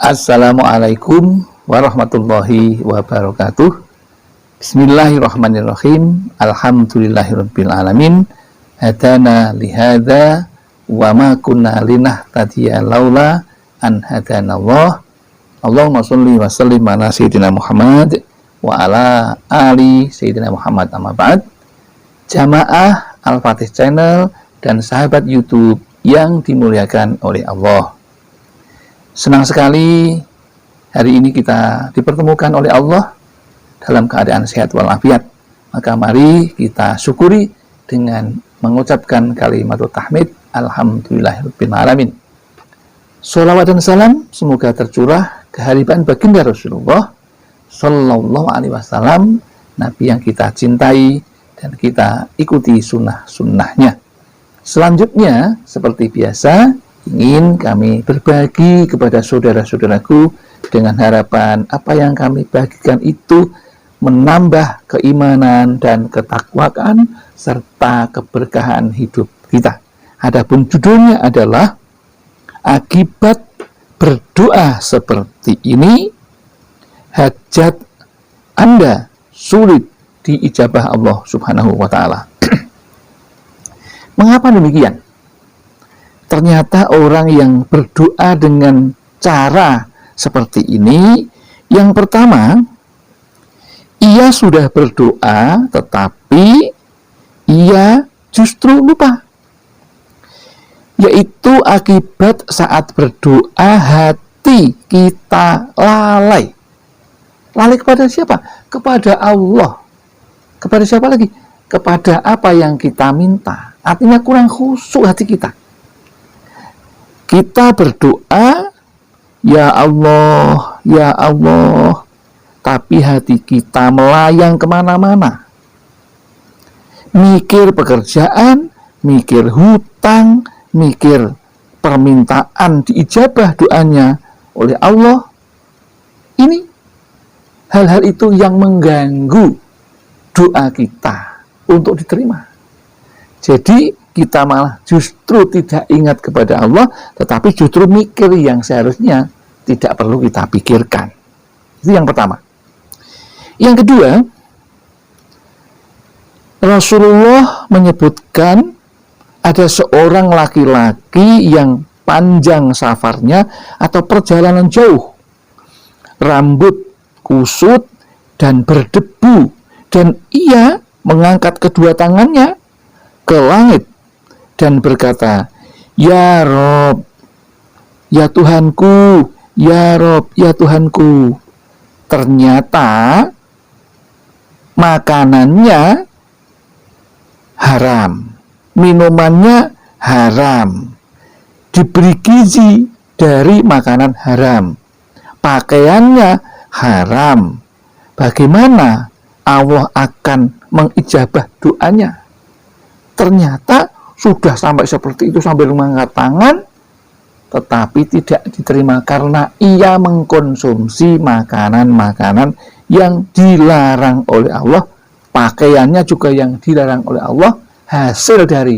Assalamualaikum warahmatullahi wabarakatuh. Bismillahirrahmanirrahim. Alhamdulillahirabbil alamin. Hadana lihada wa ma kunna linahtadiya laula an hadanallah. Allahumma sholli wa sallim ala sayyidina Muhammad wa ala ali sayyidina Muhammad, amma ba'd. Jamaah Al-Fatih Channel dan sahabat YouTube yang dimuliakan oleh Allah. Senang sekali hari ini kita dipertemukan oleh Allah dalam keadaan sehat walafiat. Maka mari kita syukuri dengan mengucapkan kalimat tahmid, alhamdulillahirabbil alamin. Sholawat dan salam semoga tercurah kehadiran baginda Rasulullah Sallallahu Alaihi Wasallam, Nabi yang kita cintai dan kita ikuti sunnah-sunnahnya. Selanjutnya, seperti biasa, ingin kami berbagi kepada saudara-saudaraku dengan harapan apa yang kami bagikan itu menambah keimanan dan ketakwaan serta keberkahan hidup kita. Adapun judulnya adalah akibat berdoa seperti ini, hajat Anda sulit diijabah Allah Subhanahu wa Ta'ala. Mengapa demikian? Ternyata orang yang berdoa dengan cara seperti ini, yang pertama, ia sudah berdoa tetapi ia justru lupa. Yaitu akibat saat berdoa hati kita lalai. Lalai kepada siapa? Kepada Allah. Kepada siapa lagi? Kepada apa yang kita minta. Artinya kurang khusyuk hati kita. Kita berdoa, ya Allah, ya Allah, tapi hati kita melayang kemana-mana. Mikir pekerjaan, mikir hutang, mikir permintaan diijabah doanya oleh Allah. Ini hal-hal itu yang mengganggu doa kita untuk diterima. Jadi kita malah justru tidak ingat kepada Allah, tetapi justru mikir yang seharusnya tidak perlu kita pikirkan. Itu yang pertama. Yang kedua, Rasulullah menyebutkan ada seorang laki-laki yang panjang safarnya atau perjalanan jauh, rambut kusut dan berdebu, dan ia mengangkat kedua tangannya ke langit dan berkata, ya Rob, ya Tuhanku, ya Rob, ya Tuhanku. Ternyata makanannya haram, minumannya haram, diberi gizi dari makanan haram, pakaiannya haram. Bagaimana Allah akan mengijabah doanya? Ternyata sudah sampai seperti itu, sambil mengangkat tangan, tetapi tidak diterima karena ia mengkonsumsi makanan-makanan yang dilarang oleh Allah, pakaiannya juga yang dilarang oleh Allah, hasil dari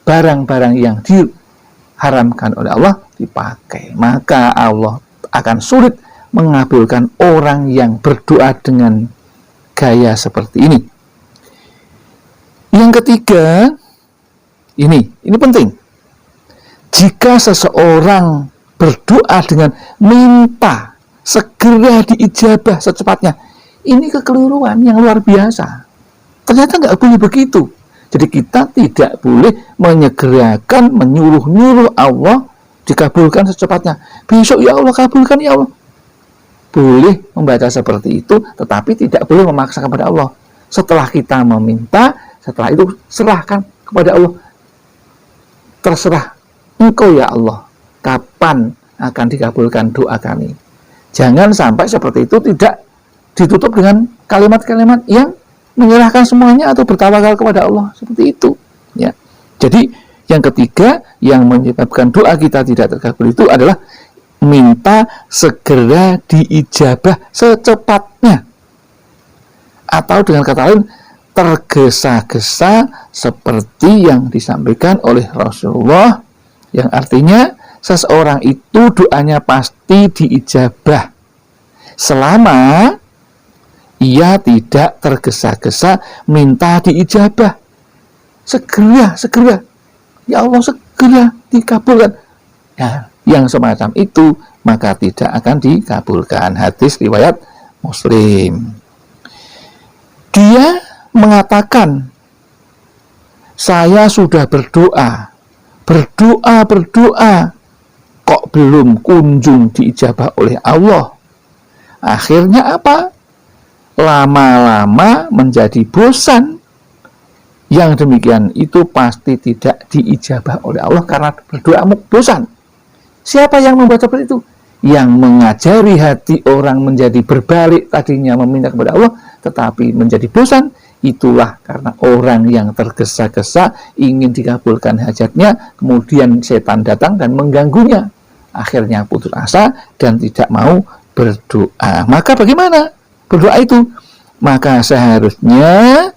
barang-barang yang diharamkan oleh Allah dipakai. Maka Allah akan sulit mengabulkan orang yang berdoa dengan gaya seperti ini. Yang ketiga, ini penting. Jika seseorang berdoa dengan minta segera diijabah secepatnya, ini kekeliruan yang luar biasa. Ternyata nggak boleh begitu. Jadi kita tidak boleh menyegerakan, menyuruh-nyuruh Allah dikabulkan secepatnya. Besok ya Allah, kabulkan ya Allah. Boleh membaca seperti itu, tetapi tidak boleh memaksa kepada Allah. Setelah kita meminta, setelah itu serahkan kepada Allah. Terserah Engkau ya Allah, kapan akan dikabulkan doa kami. Jangan sampai seperti itu tidak ditutup dengan kalimat-kalimat yang menyerahkan semuanya atau bertawakal kepada Allah, seperti itu. Ya. Jadi yang ketiga yang menyebabkan doa kita tidak terkabul itu adalah minta segera diijabah secepatnya. Atau dengan kata lain, tergesa-gesa seperti yang disampaikan oleh Rasulullah, yang artinya seseorang itu doanya pasti diijabah selama ia tidak tergesa-gesa minta diijabah. Segera, ya Allah segera dikabulkan. Nah, yang semacam itu maka tidak akan dikabulkan. Hadis riwayat Muslim. Dia mengatakan, saya sudah berdoa, kok belum kunjung diijabah oleh Allah. Akhirnya apa? Lama-lama menjadi bosan. Yang demikian itu pasti tidak diijabah oleh Allah karena berdoa bosan. Siapa yang membaca seperti itu? Yang mengajari hati orang menjadi berbalik, tadinya meminta kepada Allah tetapi menjadi bosan. Itulah karena orang yang tergesa-gesa ingin dikabulkan hajatnya, kemudian setan datang dan mengganggunya. Akhirnya putus asa dan tidak mau berdoa. Maka bagaimana berdoa itu? Maka seharusnya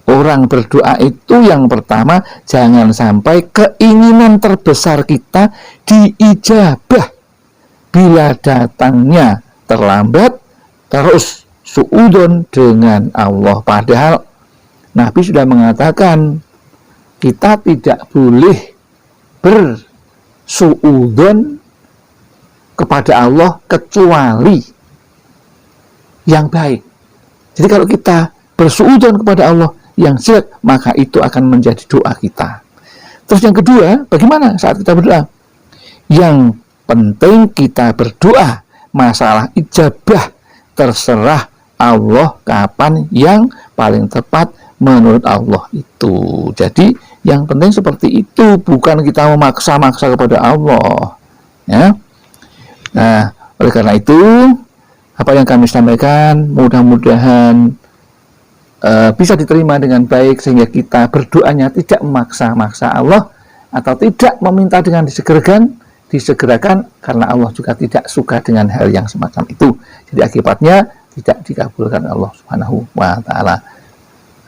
orang berdoa itu yang pertama, jangan sampai keinginan terbesar kita diijabah. Bila datangnya terlambat, terus suudon dengan Allah. Padahal Nabi sudah mengatakan kita tidak boleh bersuudon kepada Allah kecuali yang baik. Jadi kalau kita bersuudon kepada Allah yang jelek, maka itu akan menjadi doa kita. Terus yang kedua, bagaimana saat kita berdoa? Yang penting kita berdoa, masalah ijabah terserah Allah kapan yang paling tepat menurut Allah itu. Jadi yang penting seperti itu, bukan kita memaksa-maksa kepada Allah. Ya. Nah, oleh karena itu, apa yang kami sampaikan mudah-mudahan bisa diterima dengan baik, sehingga kita berdoanya tidak memaksa-maksa Allah atau tidak meminta dengan disegerakan, karena Allah juga tidak suka dengan hal yang semacam itu. Jadi akibatnya tidak dikabulkan Allah Subhanahu wa taala.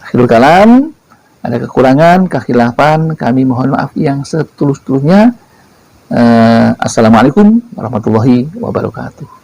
Akhirul kalam, ada kekurangan, kekhilafan, kami mohon maaf yang setulus-tulusnya. Assalamualaikum warahmatullahi wabarakatuh.